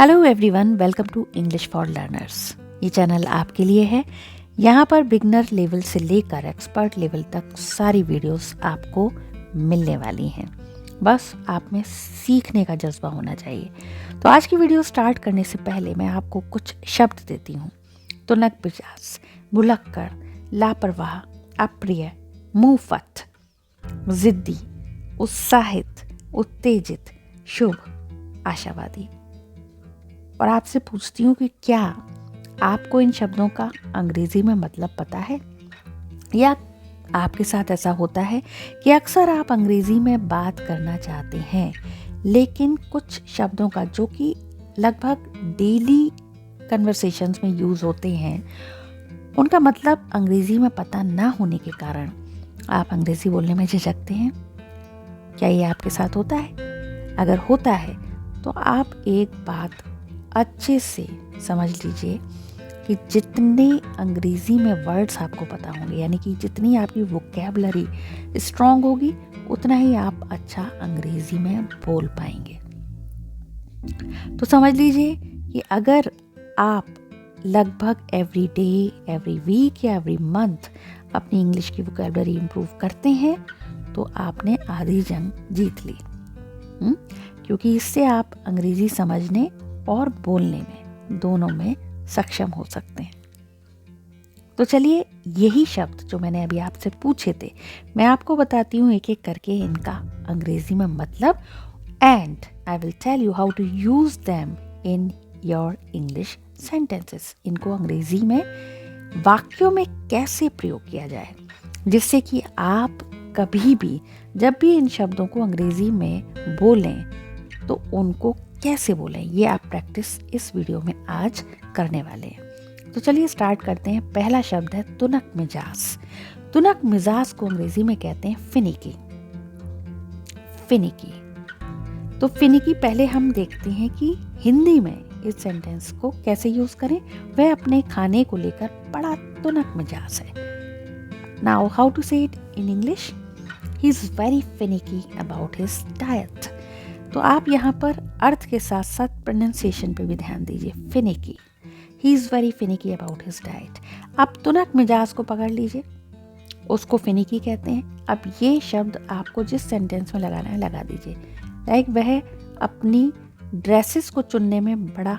Hello everyone, welcome to English for learners. ये channel आपके लिए है। यहाँ पर बिगनर लेवल से लेकर एक्सपर्ट लेवल तक सारी वीडियोस आपको मिलने वाली हैं। बस आप में सीखने का जज्बा होना चाहिए। तो आज की वीडियो स्टार्ट करने से पहले मैं आपको कुछ शब्द देती हूँ। तुनक पिशाच, भुलक्कड़, लापरवाह, अप्रिय, मुंहफट, जिद्दी, उत्साहित, उत्तेजित, शुभ, आशावादी। और आपसे पूछती हूँ कि क्या आपको इन शब्दों का अंग्रेजी में मतलब पता है? या आपके साथ ऐसा होता है कि अक्सर आप अंग्रेजी में बात करना चाहते हैं, लेकिन कुछ शब्दों का जो कि लगभग डेली कन्वर्सेशंस में यूज़ होते हैं, उनका मतलब अंग्रेजी में पता ना होने के कारण आप अंग्रेजी बोलने में झिझकते हैं। क्या ये आपके साथ होता है? अगर होता है तो आप एक बात अच्छे से समझ लीजिए कि जितने अंग्रेज़ी में वर्ड्स आपको पता होंगे, यानी कि जितनी आपकी वोकैबुलरी स्ट्रॉन्ग होगी, उतना ही आप अच्छा अंग्रेज़ी में बोल पाएंगे। तो समझ लीजिए कि अगर आप लगभग एवरी डे, एवरी वीक या एवरी मंथ अपनी इंग्लिश की वोकैबुलरी इम्प्रूव करते हैं तो आपने आधी जंग जीत ली। क्योंकि इससे आप अंग्रेज़ी समझने और बोलने में दोनों में सक्षम हो सकते हैं। तो चलिए, यही शब्द जो मैंने अभी आपसे पूछे थे, मैं आपको बताती हूँ एक एक करके इनका अंग्रेजी में मतलब, and I will tell you how to use them in your English sentences. इनको अंग्रेजी में वाक्यों में कैसे प्रयोग किया जाए, जिससे कि आप कभी भी जब भी इन शब्दों को अंग्रेजी में बोलें तो उनको कैसे बोलें, ये आप प्रैक्टिस इस वीडियो में आज करने वाले हैं। तो चलिए स्टार्ट करते हैं। पहला शब्द है तुनक मिजाज। तुनक मिजाज को अंग्रेजी में कहते हैं फिनिकी। फिनिकी। तो फिनिकी पहले हम देखते हैं कि हिंदी में इस सेंटेंस को कैसे यूज करें। वह अपने खाने को लेकर बड़ा तुनक मिजाज है। नाउ हाउ टू से it in English? He is very finicky about his diet. तो आप यहाँ पर अर्थ के साथ साथ प्रोनाउंसिएशन पे भी ध्यान दीजिए। Finicky, he is very finicky about his diet. अब तुनक मिजाज को पकड़ लीजिए, उसको फिनिकी कहते हैं। अब ये शब्द आपको जिस सेंटेंस में लगाना है लगा दीजिए। लाइक वह अपनी ड्रेसेस को चुनने में बड़ा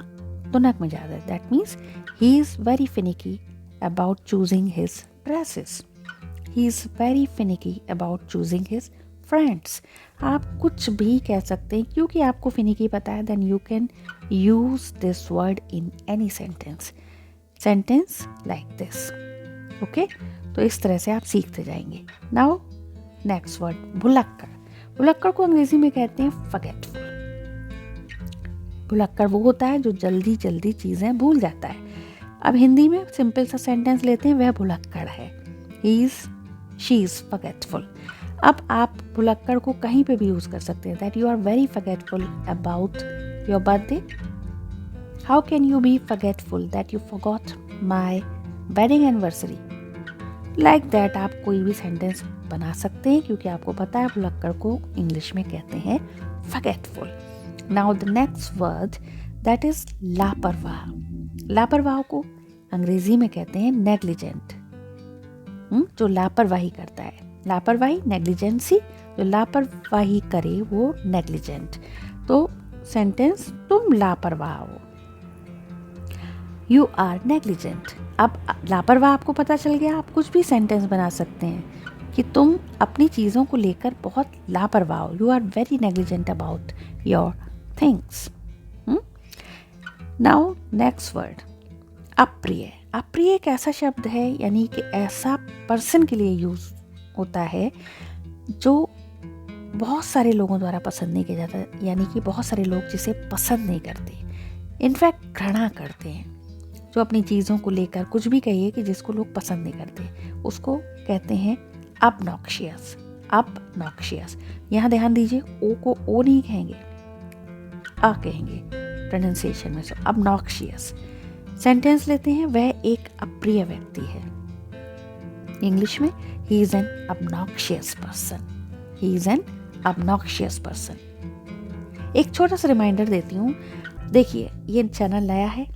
तुनक मिजाज है। That means he is very finicky about choosing his dresses. He is very finicky about choosing his friends. आप कुछ भी कह सकते हैं, क्योंकि आपको फिनिकी पता है, then you can use this word in any sentence like this. Okay, तो इस तरह से आप सीखते जाएंगे। नाउ नेक्स्ट वर्ड, भुलक्कड़। भुलक्कड़ को अंग्रेजी में कहते हैं फॉरगेटफुल। भुलक्कड़ वो होता है जो जल्दी जल्दी चीजें भूल जाता है। अब हिंदी में सिंपल सा सेंटेंस लेते हैं, वह भुलक्कड़ है। She is forgetful. अब आप भुलक्कड़ को कहीं पे भी यूज कर सकते हैं। That you are very forgetful about your birthday. How can you be forgetful that you forgot my wedding anniversary. Like that आप कोई भी सेंटेंस बना सकते हैं, क्योंकि आपको पता है भुलक्कड़ को इंग्लिश में कहते हैं forgetful. Now the next word that is लापरवाह। लापरवाह को अंग्रेजी में कहते हैं नेग्लिजेंट। जो लापरवाही करता है, लापरवाही नेग्लिजेंसी, जो लापरवाही करे वो नेग्लिजेंट। तो सेंटेंस, तुम लापरवाह हो, यू आर नेग्लिजेंट। अब लापरवाह आपको पता चल गया, आप कुछ भी सेंटेंस बना सकते हैं कि तुम अपनी चीज़ों को लेकर बहुत लापरवाह हो, you are very negligent about your things. Now next word, अप्रिय। अप्रिय एक ऐसा शब्द है, यानी कि ऐसा पर्सन के लिए यूज होता है जो बहुत सारे लोगों द्वारा पसंद नहीं किया जाता, यानी कि बहुत सारे लोग जिसे पसंद नहीं करते, इनफैक्ट घृणा करते हैं। जो अपनी चीज़ों को लेकर कुछ भी कहिए कि जिसको लोग पसंद नहीं करते, उसको कहते हैं obnoxious। obnoxious, यहाँ ध्यान दीजिए, ओ को ओ नहीं कहेंगे, आ कहेंगे प्रोनाउंसिएशन में। सो obnoxious। सेंटेंस लेते हैं, वह एक अप्रिय व्यक्ति है। इंग्लिश में he is an obnoxious person. He is an obnoxious person. एक छोटा सा रिमाइंडर देती हूँ, देखिए ये चैनल नया है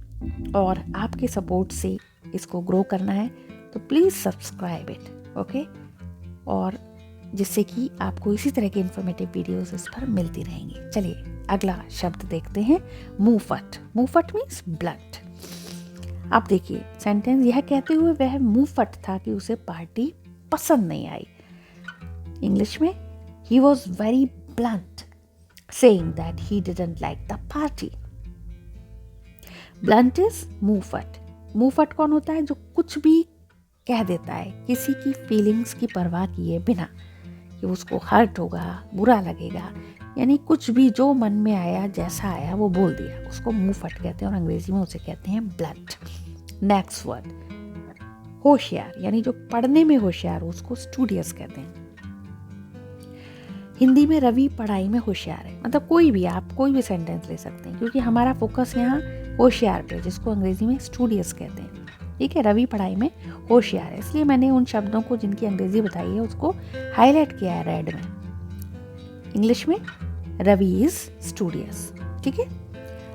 और आपके सपोर्ट से इसको ग्रो करना है, तो प्लीज़ सब्सक्राइब इट, ओके। और जिससे कि आपको इसी तरह की इन्फॉर्मेटिव वीडियोस इस पर मिलती रहेंगी। चलिए अगला शब्द देखते हैं, मुंहफट। मुंहफट मीन्स ब्लंट। आप देखिए सेंटेंस यह कहते हुए वह मुंहफट था कि उसे पार्टी पसंद नहीं आई। इंग्लिश में he was very blunt, saying that he didn't like the party. Blunt is मुंहफट। मुंहफट कौन होता है? जो कुछ भी कह देता है किसी की फीलिंग्स की परवाह किए बिना, कि उसको हर्ट होगा, बुरा लगेगा, यानी कुछ भी जो मन में आया, जैसा आया वो बोल दिया, उसको मुंहफट कहते हैं और अंग्रेजी में उसे कहते हैं ब्लंट। नेक्स्ट वर्ड, होशियार, यानी जो पढ़ने में होशियार हो उसको स्टूडियस कहते हैं। हिंदी में रवि पढ़ाई में होशियार है, मतलब कोई भी, आप कोई भी सेंटेंस ले सकते हैं, क्योंकि हमारा फोकस यहाँ होशियार पे, जिसको अंग्रेजी में स्टूडियस कहते हैं। ठीक है, रवि पढ़ाई में होशियार है, इसलिए मैंने उन शब्दों को जिनकी अंग्रेजी बताई है उसको हाईलाइट किया है रेड में। इंग्लिश में रवि इज स्टूडियस। ठीक है,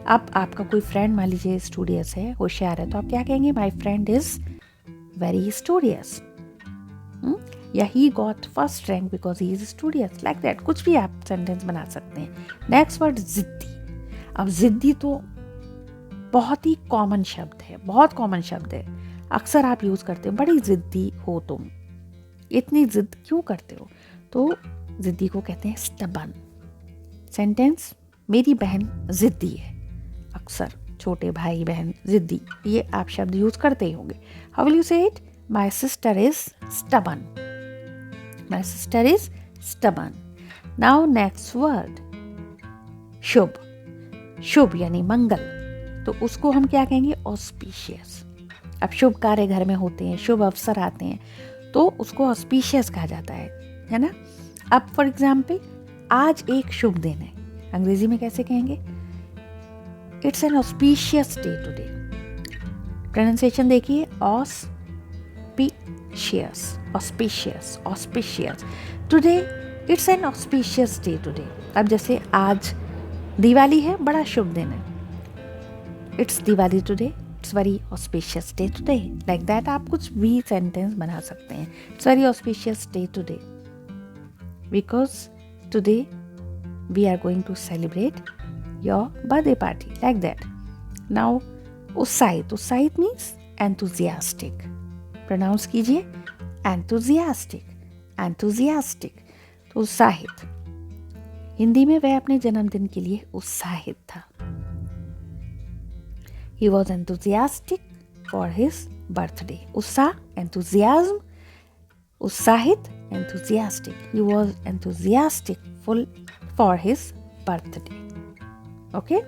अब आपका कोई फ्रेंड मान लीजिए स्टूडियस है, होशियार है, तो आप क्या कहेंगे? My friend is very studious, या he got first rank because he is studious, like that. कुछ भी आप सेंटेंस बना सकते हैं। नेक्स्ट वर्ड, जिद्दी। अब जिद्दी तो बहुत ही कॉमन शब्द है, बहुत कॉमन शब्द है, अक्सर आप यूज करते हो। बड़ी जिद्दी हो तुम, इतनी जिद क्यों करते हो? तो जिद्दी को कहते हैं स्टबन। सेंटेंस, मेरी बहन जिद्दी है, अक्सर छोटे भाई बहन जिद्दी, ये आप शब्द यूज करते ही होंगे। How will you say it? My sister is stubborn, my sister is stubborn. Now next word, शुभ। शुभ यानी मंगल, तो उसको हम क्या कहेंगे? ऑस्पिशियस। अब शुभ कार्य घर में होते हैं, शुभ अवसर आते हैं, तो उसको ऑस्पिशियस कहा जाता है ना। अब फॉर एग्जाम्पल, आज एक शुभ दिन है, अंग्रेजी में कैसे कहेंगे? It's an auspicious day today. Pronunciation देखिए, auspicious, auspicious, auspicious. Today, it's an auspicious day today. अब जैसे आज दिवाली है, बड़ा शुभ दिन है, it's Diwali today, it's very auspicious day today, like that. आप कुछ भी सेंटेंस बना सकते हैं। It's very auspicious day today because today we are going to celebrate your birthday party, like that. Now उत्साहित। उत्साहित मीन्स एंथुजियास्टिक। प्रोनाउंस कीजिए, enthusiastic, enthusiastic. तो उत्साहित, हिंदी में वह अपने जन्मदिन के लिए उत्साहित था। He was enthusiastic for his birthday. उत्साह, enthusiasm, उत्साहित, enthusiastic. He was enthusiastic for his birthday. Okay?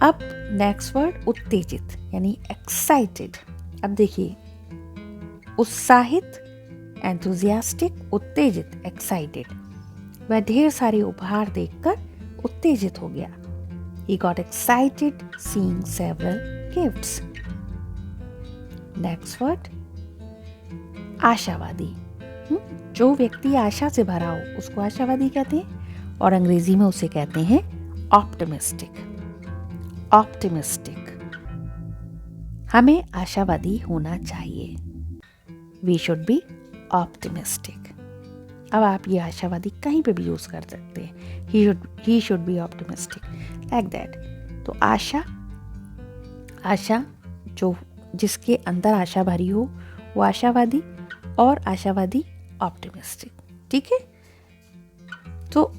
अब नेक्स्ट वर्ड, उत्तेजित यानी एक्साइटेड। अब देखिए, उत्साहित, enthusiastic, उत्तेजित, एक्साइटेड। वह ढेर सारे उपहार देखकर उत्तेजित हो गया। He got excited seeing several gifts. Next word, आशावादी। जो व्यक्ति आशा से भरा हो उसको आशावादी कहते हैं, और अंग्रेजी में उसे कहते हैं ऑप्टिमिस्टिक। ऑप्टिमिस्टिक, हमें आशावादी होना चाहिए। We should be optimistic. अब आप ये आशावादी कहीं पे भी यूज कर सकते हैं। He should be optimistic, like that. तो आशा, आशा जो जिसके अंदर आशा भरी हो वो आशावादी, और आशावादी ऑप्टिमिस्टिक। ठीक है, तो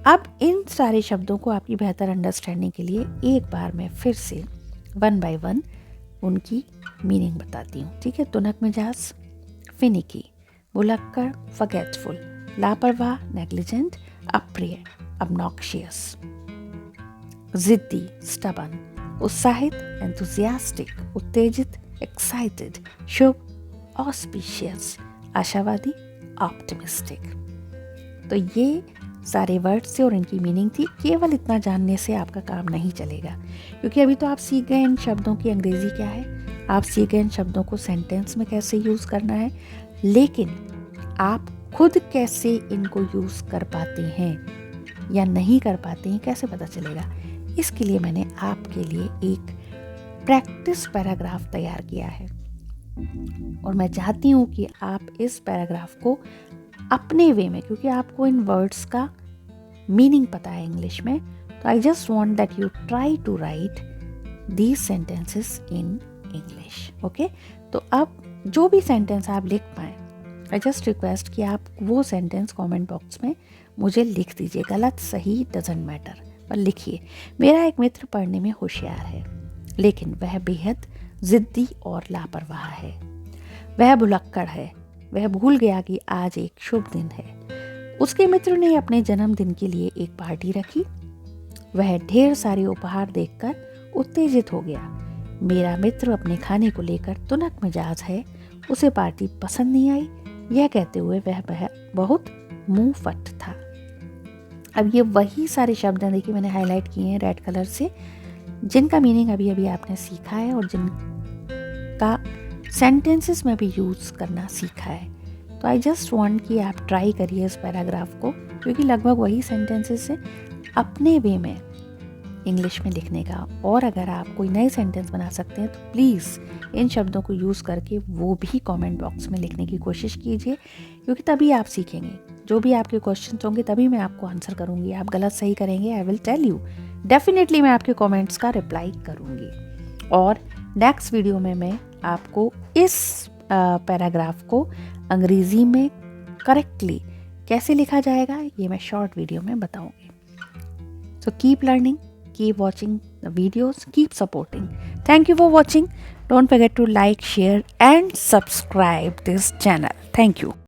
अब इन सारे शब्दों को आपकी बेहतर अंडरस्टैंडिंग के लिए एक बार मैं फिर से वन बाय वन उनकी मीनिंग बताती हूँ। ठीक है, तुनक मिजाज, फिनिकी, भुलक्कड़, फॉरगेटफुल, लापरवाह, नेग्लिजेंट, अप्रिय, obnoxious, जिद्दी, stubborn, उत्साहित, enthusiastic, उत्तेजित, excited, शुभ, auspicious, आशावादी, optimistic। तो ये सारे वर्ड्स थे और इनकी मीनिंग थी। केवल इतना जानने से आपका काम नहीं चलेगा, क्योंकि अभी तो आप सीख गए इन शब्दों की अंग्रेजी क्या है, आप सीख गए इन शब्दों को सेंटेंस में कैसे यूज़ करना है, लेकिन आप खुद कैसे इनको यूज़ कर पाते हैं या नहीं कर पाते हैं कैसे पता चलेगा? इसके लिए मैंने आपके लिए एक प्रैक्टिस पैराग्राफ तैयार किया है और मैं चाहती हूँ कि आप इस पैराग्राफ को अपने वे में, क्योंकि आपको इन वर्ड्स का मीनिंग पता है इंग्लिश में, तो I just want that you try to write these sentences in English. Okay, तो अब जो भी सेंटेंस आप लिख पाएँ, आई जस्ट रिक्वेस्ट कि आप वो सेंटेंस कमेंट बॉक्स में मुझे लिख दीजिए। गलत सही डजेंट मैटर, पर लिखिए। मेरा एक मित्र पढ़ने में होशियार है, लेकिन वह बेहद ज़िद्दी और लापरवाह है। वह भुलक्कड़ है। वह भूल गया कि आज एक शुभ दिन है। उसके मित्र ने अपने जन्मदिन के लिए एक पार्टी रखी। वह ढेर सारे उपहार देखकर उत्तेजित हो गया। मेरा मित्र अपने खाने को लेकर तुनक मिजाज है। उसे पार्टी पसंद नहीं आई। यह कहते हुए वह बहुत मुंह फट था। अब ये वही सारे शब्द हैं, देखिए मैंने हाईलाइट किए हैं रेड कलर से, जिनका मीनिंग अभी अभी आपने सीखा है और जिनका सेंटेंसेस में भी यूज़ करना सीखा है। तो आई जस्ट वांट कि आप ट्राई करिए इस पैराग्राफ को, क्योंकि लगभग वही सेंटेंसेस है, अपने वे में इंग्लिश में लिखने का। और अगर आप कोई नए सेंटेंस बना सकते हैं तो प्लीज़ इन शब्दों को यूज़ करके वो भी कमेंट बॉक्स में लिखने की कोशिश कीजिए, क्योंकि तभी आप सीखेंगे। जो भी आपके क्वेश्चन होंगे तभी मैं आपको आंसर करूँगी। आप गलत सही करेंगे, I will tell you, definitely मैं आपके कमेंट्स का रिप्लाई करूँगी। और नेक्स्ट वीडियो में मैं आपको इस पैराग्राफ को अंग्रेज़ी में करेक्टली कैसे लिखा जाएगा ये मैं शॉर्ट वीडियो में बताऊँगी। So keep learning, keep watching the videos, keep supporting. Thank you for watching. Don't forget to like, share and subscribe this channel. Thank you.